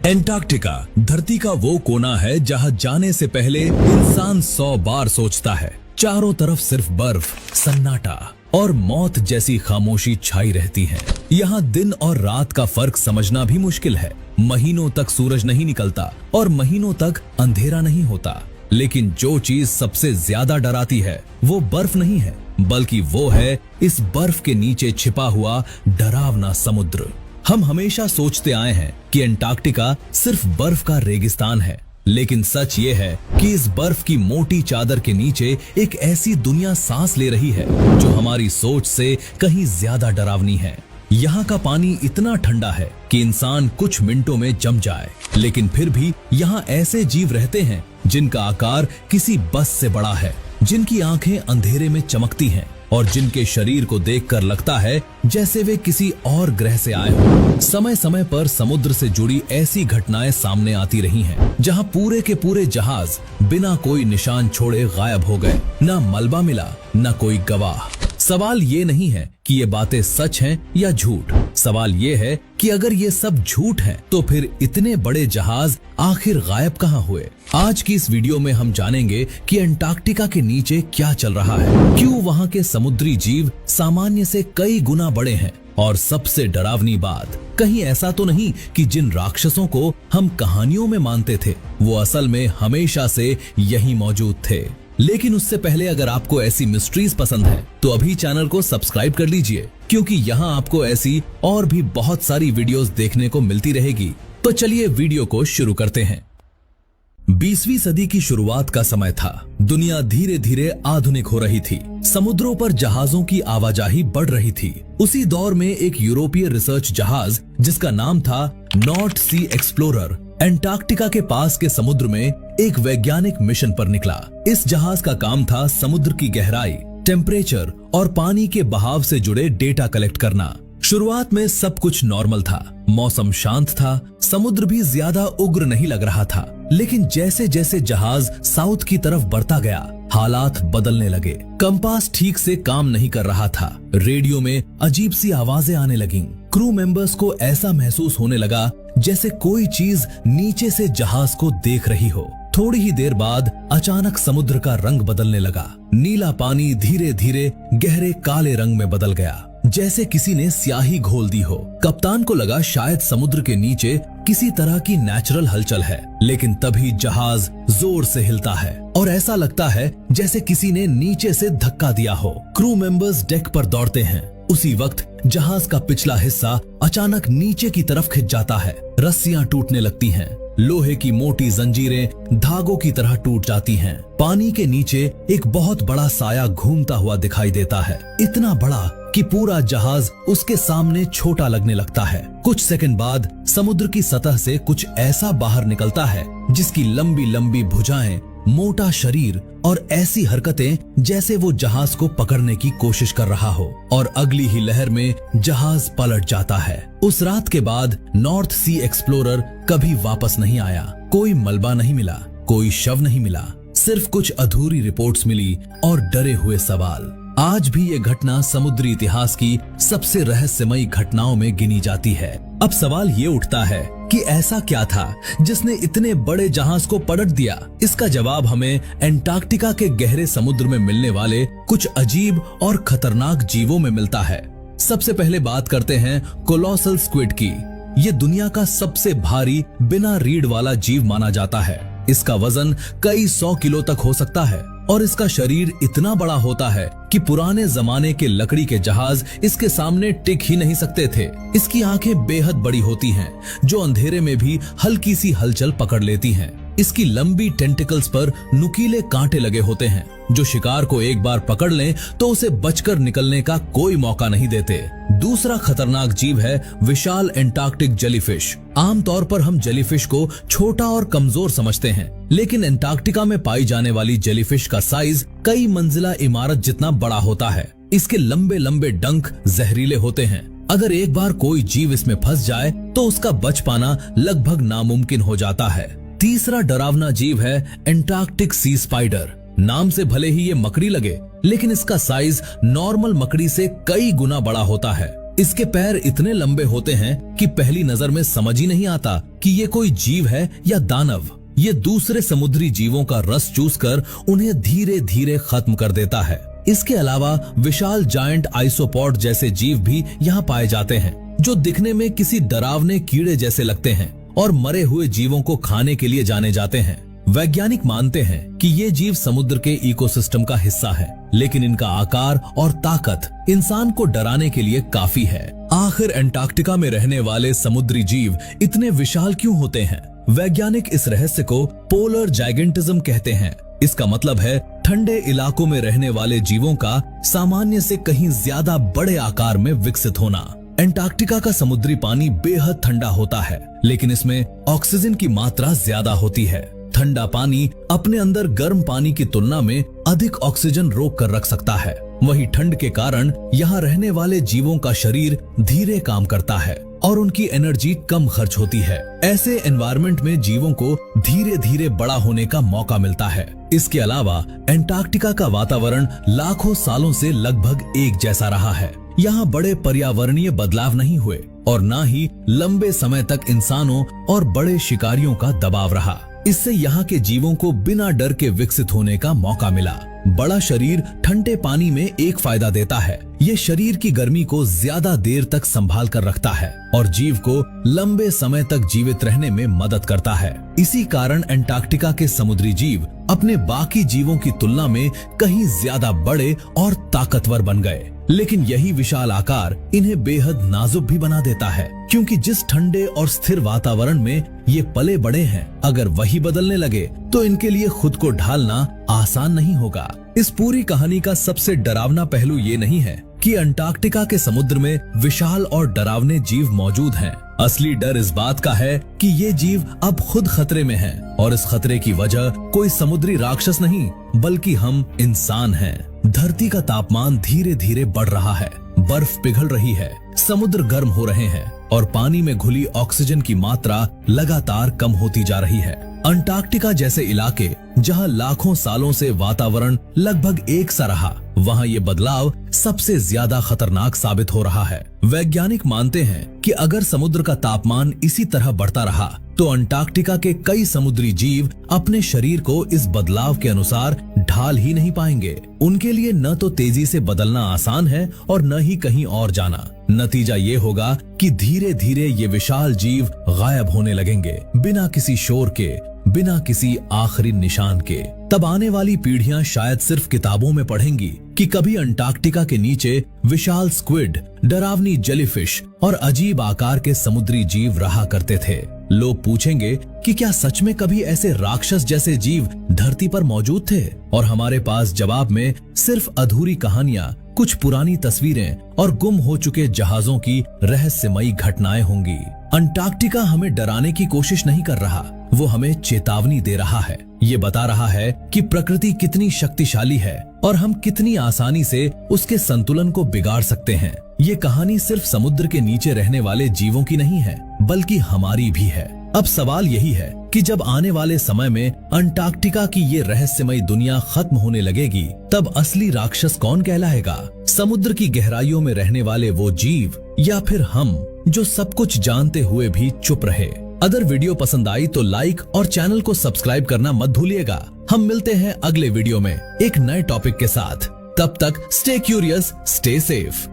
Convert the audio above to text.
Antarctica धरती का वो कोना है जहां जाने से पहले इंसान 100 बार सोचता है। चारों तरफ सिर्फ बर्फ, सन्नाटा और मौत जैसी खामोशी छाई रहती है। यहाँ दिन और रात का फर्क समझना भी मुश्किल है। महीनों तक सूरज नहीं निकलता और महीनों तक अंधेरा नहीं होता। लेकिन जो चीज सबसे ज्यादा डराती है वो बर्फ नहीं है, बल्कि वो है इस बर्फ के नीचे छिपा हुआ डरावना समुद्र। हम हमेशा सोचते आए हैं कि एंटार्क्टिका सिर्फ बर्फ का रेगिस्तान है, लेकिन सच ये है कि इस बर्फ की मोटी चादर के नीचे एक ऐसी दुनिया सांस ले रही है जो हमारी सोच से कहीं ज्यादा डरावनी है। यहाँ का पानी इतना ठंडा है कि इंसान कुछ मिनटों में जम जाए, लेकिन फिर भी यहाँ ऐसे जीव रहते हैं जिनका आकार किसी बस से बड़ा है, जिनकी आंखें अंधेरे में चमकती हैं और जिनके शरीर को देखकर लगता है जैसे वे किसी और ग्रह से आए हों। समय समय पर समुद्र से जुड़ी ऐसी घटनाएं सामने आती रही हैं, जहां पूरे के पूरे जहाज बिना कोई निशान छोड़े गायब हो गए। ना मलबा मिला, ना कोई गवाह। सवाल ये नहीं है कि ये बातें सच हैं या झूठ। सवाल ये है कि अगर ये सब झूठ है तो फिर इतने बड़े जहाज आखिर गायब कहाँ हुए। आज की इस वीडियो में हम जानेंगे कि एंटार्क्टिका के नीचे क्या चल रहा है, क्यों वहाँ के समुद्री जीव सामान्य से कई गुना बड़े हैं, और सबसे डरावनी बात, कहीं ऐसा तो नहीं कि जिन राक्षसों को हम कहानियों में मानते थे वो असल में हमेशा से यहीं मौजूद थे। लेकिन उससे पहले अगर आपको ऐसी मिस्ट्रीज पसंद है तो अभी चैनल को सब्सक्राइब कर लीजिए, क्योंकि यहाँ आपको ऐसी और भी बहुत सारी वीडियोस देखने को मिलती रहेगी। तो चलिए वीडियो को शुरू करते हैं। 20वीं सदी की शुरुआत का समय था। दुनिया धीरे धीरे आधुनिक हो रही थी। समुद्रों पर जहाजों की आवाजाही बढ़ रही थी। उसी दौर में एक यूरोपीय रिसर्च जहाज जिसका नाम था नॉर्थ सी एक्सप्लोरर एंटार्क्टिका के पास के समुद्र में एक वैज्ञानिक मिशन पर निकला। इस जहाज का काम था समुद्र की गहराई, टेम्परेचर और पानी के बहाव से जुड़े डेटा कलेक्ट करना। शुरुआत में सब कुछ नॉर्मल था, मौसम शांत था, समुद्र भी ज्यादा उग्र नहीं लग रहा था। लेकिन जैसे जैसे जहाज साउथ की तरफ बढ़ता गया, हालात बदलने लगे। कंपास ठीक से काम नहीं कर रहा था, रेडियो में अजीब सी आवाजें आने लगीं। क्रू मेंबर्स को ऐसा महसूस होने लगा जैसे कोई चीज नीचे से जहाज को देख रही हो। थोड़ी ही देर बाद अचानक समुद्र का रंग बदलने लगा। नीला पानी धीरे धीरे गहरे काले रंग में बदल गया, जैसे किसी ने स्याही घोल दी हो। कप्तान को लगा शायद समुद्र के नीचे किसी तरह की नेचुरल हलचल है, लेकिन तभी जहाज जोर से हिलता है और ऐसा लगता है जैसे किसी ने नीचे से धक्का दिया हो। क्रू मेंबर्स डेक पर दौड़ते हैं। उसी वक्त जहाज का पिछला हिस्सा अचानक नीचे की तरफ खिंच जाता है। रस्सियां टूटने लगती हैं, लोहे की मोटी जंजीरें धागों की तरह टूट जाती हैं। पानी के नीचे एक बहुत बड़ा साया घूमता हुआ दिखाई देता है, इतना बड़ा कि पूरा जहाज उसके सामने छोटा लगने लगता है। कुछ सेकंड बाद समुद्र की सतह से कुछ ऐसा बाहर निकलता है जिसकी लंबी लंबी भुजाएं, मोटा शरीर और ऐसी हरकतें जैसे वो जहाज को पकड़ने की कोशिश कर रहा हो, और अगली ही लहर में जहाज पलट जाता है। उस रात के बाद नॉर्थ सी एक्सप्लोरर कभी वापस नहीं आया। कोई मलबा नहीं मिला, कोई शव नहीं मिला, सिर्फ कुछ अधूरी रिपोर्ट्स मिली और डरे हुए सवाल। आज भी ये घटना समुद्री इतिहास की सबसे रहस्यमयी घटनाओं में गिनी जाती है। अब सवाल ये उठता है कि ऐसा क्या था जिसने इतने बड़े जहाज को पलट दिया। इसका जवाब हमें एंटार्क्टिका के गहरे समुद्र में मिलने वाले कुछ अजीब और खतरनाक जीवों में मिलता है। सबसे पहले बात करते हैं कोलोसल स्क्विड की। ये दुनिया का सबसे भारी बिना रीढ़ वाला जीव माना जाता है। इसका वजन कई 100 किलो तक हो सकता है और इसका शरीर इतना बड़ा होता है कि पुराने जमाने के लकड़ी के जहाज इसके सामने टिक ही नहीं सकते थे। इसकी आंखें बेहद बड़ी होती हैं, जो अंधेरे में भी हल्की सी हलचल पकड़ लेती हैं। इसकी लंबी टेंटिकल्स पर नुकीले कांटे लगे होते हैं, जो शिकार को एक बार पकड़ लें तो उसे बचकर निकलने का कोई मौका नहीं देते। दूसरा खतरनाक जीव है विशाल एंटार्क्टिक जेलीफिश। आमतौर पर हम जेलीफिश को छोटा और कमजोर समझते हैं, लेकिन एंटार्क्टिका में पाई जाने वाली जेलीफिश का साइज कई मंजिला इमारत जितना बड़ा होता है। इसके लंबे लंबे डंक जहरीले होते हैं। अगर एक बार कोई जीव इसमें फंस जाए तो उसका बच पाना लगभग नामुमकिन हो जाता है। तीसरा डरावना जीव है एंटार्क्टिक सी स्पाइडर। नाम से भले ही ये मकड़ी लगे, लेकिन इसका साइज नॉर्मल मकड़ी से कई गुना बड़ा होता है। इसके पैर इतने लंबे होते हैं कि पहली नजर में समझ ही नहीं आता कि ये कोई जीव है या दानव। ये दूसरे समुद्री जीवों का रस चूसकर उन्हें धीरे धीरे खत्म कर देता है। इसके अलावा विशाल जायंट आइसोपॉड जैसे जीव भी यहाँ पाए जाते हैं, जो दिखने में किसी डरावने कीड़े जैसे लगते हैं और मरे हुए जीवों को खाने के लिए जाने जाते हैं। वैज्ञानिक मानते हैं कि ये जीव समुद्र के इकोसिस्टम का हिस्सा है, लेकिन इनका आकार और ताकत इंसान को डराने के लिए काफी है। आखिर अंटार्कटिका में रहने वाले समुद्री जीव इतने विशाल क्यों होते हैं? वैज्ञानिक इस रहस्य को पोलर जाइगेंटिज्म कहते हैं। इसका मतलब है ठंडे इलाकों में रहने वाले जीवों का सामान्य से कहीं ज्यादा बड़े आकार में विकसित होना। अंटार्कटिका का समुद्री पानी बेहद ठंडा होता है, लेकिन इसमें ऑक्सीजन की मात्रा ज्यादा होती है। ठंडा पानी अपने अंदर गर्म पानी की तुलना में अधिक ऑक्सीजन रोक कर रख सकता है। वहीं ठंड के कारण यहाँ रहने वाले जीवों का शरीर धीरे काम करता है और उनकी एनर्जी कम खर्च होती है। ऐसे एनवायरनमेंट में जीवों को धीरे धीरे बड़ा होने का मौका मिलता है। इसके अलावा अंटार्कटिका का वातावरण लाखों सालों से लगभग एक जैसा रहा है। यहाँ बड़े पर्यावरणीय बदलाव नहीं हुए और न ही लंबे समय तक इंसानों और बड़े शिकारियों का दबाव रहा। इससे यहाँ के जीवों को बिना डर के विकसित होने का मौका मिला। बड़ा शरीर ठंडे पानी में एक फायदा देता है, ये शरीर की गर्मी को ज्यादा देर तक संभाल कर रखता है और जीव को लंबे समय तक जीवित रहने में मदद करता है। इसी कारण अंटार्कटिका के समुद्री जीव अपने बाकी जीवों की तुलना में कहीं ज्यादा बड़े और ताकतवर बन गए। लेकिन यही विशाल आकार इन्हें बेहद नाजुक भी बना देता है, क्योंकि जिस ठंडे और स्थिर वातावरण में ये पले बड़े हैं, अगर वही बदलने लगे तो इनके लिए खुद को ढालना आसान नहीं होगा। इस पूरी कहानी का सबसे डरावना पहलू ये नहीं है कि अंटार्कटिका के समुद्र में विशाल और डरावने जीव मौजूद हैं। असली डर इस बात का है कि ये जीव अब खुद खतरे में हैं और इस खतरे की वजह कोई समुद्री राक्षस नहीं, बल्कि हम इंसान हैं। धरती का तापमान धीरे धीरे बढ़ रहा है, बर्फ पिघल रही है, समुद्र गर्म हो रहे हैं और पानी में घुली ऑक्सीजन की मात्रा लगातार कम होती जा रही है। अंटार्कटिका जैसे इलाके जहां लाखों सालों से वातावरण लगभग एक सा रहा, वहां ये बदलाव सबसे ज्यादा खतरनाक साबित हो रहा है। वैज्ञानिक मानते हैं कि अगर समुद्र का तापमान इसी तरह बढ़ता रहा तो अंटार्कटिका के कई समुद्री जीव अपने शरीर को इस बदलाव के अनुसार ढाल ही नहीं पाएंगे। उनके लिए न तो तेजी से बदलना आसान है और न ही कहीं और जाना। नतीजा ये होगा कि धीरे धीरे ये विशाल जीव गायब होने लगेंगे, बिना किसी शोर के, बिना किसी आखिरी निशान के। तब आने वाली पीढ़ियां शायद सिर्फ किताबों में पढ़ेंगी कि कभी अंटार्कटिका के नीचे विशाल स्क्विड, डरावनी जेलीफिश और अजीब आकार के समुद्री जीव रहा करते थे। लोग पूछेंगे कि क्या सच में कभी ऐसे राक्षस जैसे जीव धरती पर मौजूद थे? और हमारे पास जवाब में सिर्फ अधूरी कहानियां, कुछ पुरानी तस्वीरें और गुम हो चुके जहाजों की रहस्यमयी घटनाएं होंगी। अंटार्कटिका हमें डराने की कोशिश नहीं कर रहा, वो हमें चेतावनी दे रहा है। ये बता रहा है कि प्रकृति कितनी शक्तिशाली है और हम कितनी आसानी से उसके संतुलन को बिगाड़ सकते हैं। ये कहानी सिर्फ समुद्र के नीचे रहने वाले जीवों की नहीं है, बल्कि हमारी भी है। अब सवाल यही है कि जब आने वाले समय में अंटार्कटिका की ये रहस्यमयी दुनिया खत्म होने लगेगी, तब असली राक्षस कौन कहलाएगा? समुद्र की गहराइयों में रहने वाले वो जीव या फिर हम, जो सब कुछ जानते हुए भी चुप रहे? अगर वीडियो पसंद आई तो लाइक और चैनल को सब्सक्राइब करना मत भूलिएगा। हम मिलते हैं अगले वीडियो में एक नए टॉपिक के साथ। तब तक स्टे क्यूरियस, स्टे सेफ।